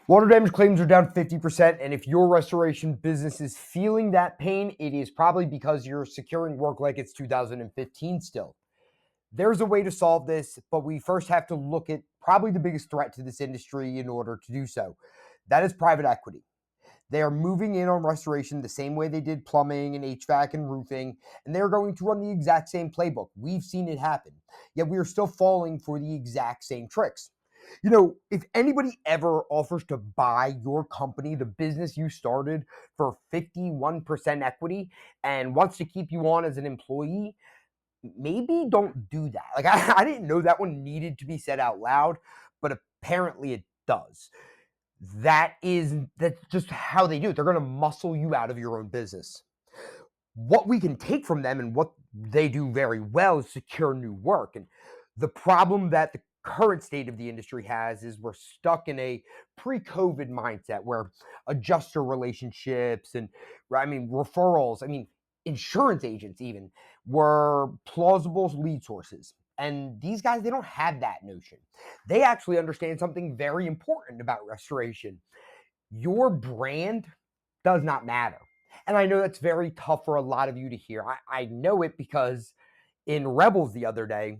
Water damage claims are down 50%, and if your restoration business is feeling that pain, it is probably because you're securing work like it's 2015 still. There's a way to solve this, but we first have to look at probably the biggest threat to this industry in order to do so. That is private equity. They are moving in on restoration the same way they did plumbing and HVAC and roofing, and they're going to run the exact same playbook. We've seen it happen, yet we are still falling for the exact same tricks. You know, if anybody ever offers to buy your company, the business you started, for 51% equity and wants to keep you on as an employee, maybe don't do that. Like, I didn't know that one needed to be said out loud, but apparently it does. That's just how they do it. They're going to muscle you out of your own business. What we can take from them and what they do very well is secure new work. And the problem that the current state of the industry has is we're stuck in a pre-COVID mindset where adjuster relationships and referrals, insurance agents even were plausible lead sources. And these guys, they don't have that notion. They actually understand something very important about restoration. Your brand does not matter. And I know that's very tough for a lot of you to hear. I know it because in Rebels the other day,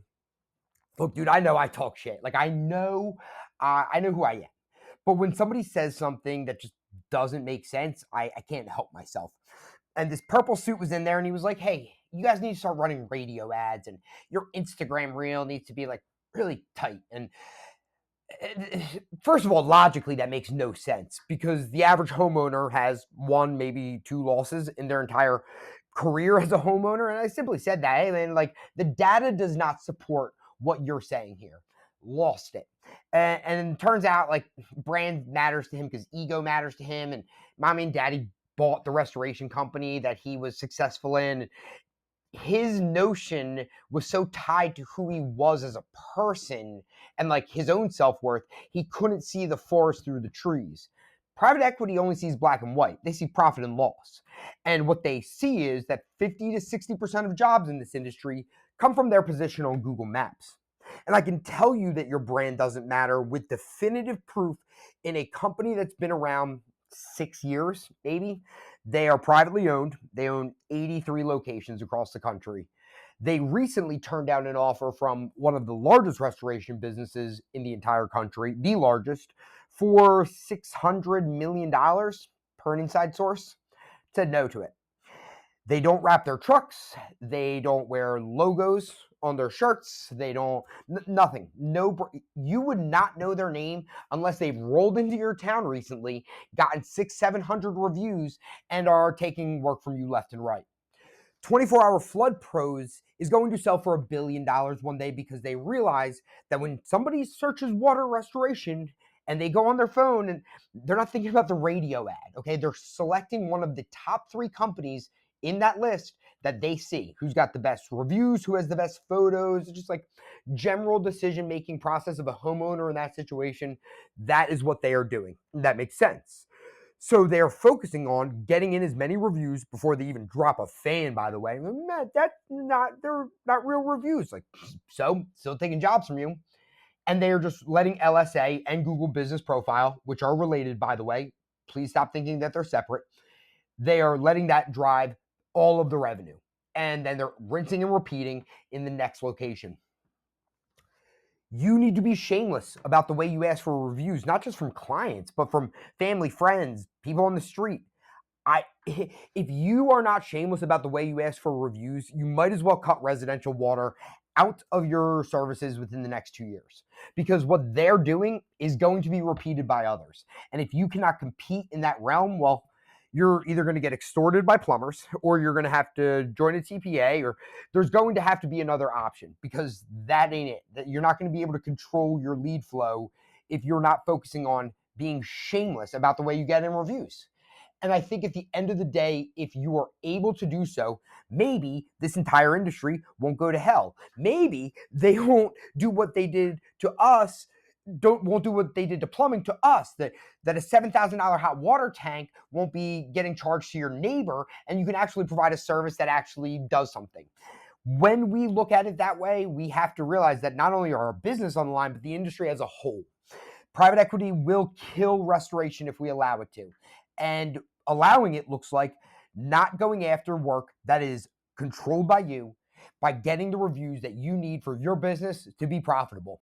look, dude, I know I talk shit. Like, I know who I am. But when somebody says something that just doesn't make sense, I can't help myself. And this purple suit was in there, and he was like, hey, you guys need to start running radio ads, and your Instagram reel needs to be like really tight. And first of all, logically, that makes no sense because the average homeowner has one, maybe two losses in their entire career as a homeowner. And I simply said that, hey, man, like, the data does not support what you're saying here. Lost it. And it turns out, like, brand matters to him because ego matters to him. And mommy and daddy bought the restoration company that he was successful in. His notion was so tied to who he was as a person and like his own self-worth, he couldn't see the forest through the trees. Private equity only sees black and white. They see profit and loss. And what they see is that 50 to 60% of jobs in this industry come from their position on Google Maps. And I can tell you that your brand doesn't matter with definitive proof in a company that's been around 6 years, maybe. They are privately owned. They own 83 locations across the country. They recently turned down an offer from one of the largest restoration businesses in the entire country, the largest, for $600 million per an inside source. Said no to it. They don't wrap their trucks. They don't wear logos on their shirts. They don't, nothing. You would not know their name unless they've rolled into your town recently, gotten 600-700 reviews, and are taking work from you left and right. 24-Hour Flood Pros is going to sell for $1 billion one day because they realize that when somebody searches water restoration and they go on their phone and they're not thinking about the radio ad, okay? They're selecting one of the top 3 companies in that list that they see, who's got the best reviews, who has the best photos, just like general decision-making process of a homeowner in that situation. That is what they are doing. That makes sense. So they're focusing on getting in as many reviews before they even drop a fan, by the way. They're not real reviews. Like, so still taking jobs from you. And they are just letting LSA and Google Business Profile, which are related, by the way. Please stop thinking that they're separate. They are letting that drive all of the revenue. And then they're rinsing and repeating in the next location. You need to be shameless about the way you ask for reviews, not just from clients, but from family, friends, people on the street. If you are not shameless about the way you ask for reviews, you might as well cut residential water out of your services within the next 2 years, because what they're doing is going to be repeated by others. And if you cannot compete in that realm, well, you're either going to get extorted by plumbers, or you're going to have to join a TPA, or there's going to have to be another option, because that ain't it. You're not going to be able to control your lead flow if you're not focusing on being shameless about the way you get in reviews. And I think at the end of the day, if you are able to do so, maybe this entire industry won't go to hell. Maybe they won't do what they did to us, won't do what they did to plumbing to us, that a $7,000 hot water tank won't be getting charged to your neighbor, and you can actually provide a service that actually does something. When we look at it that way, we have to realize that not only are our business on the line, but the industry as a whole. Private equity will kill restoration if we allow it to. And allowing it looks like not going after work that is controlled by you, by getting the reviews that you need for your business to be profitable.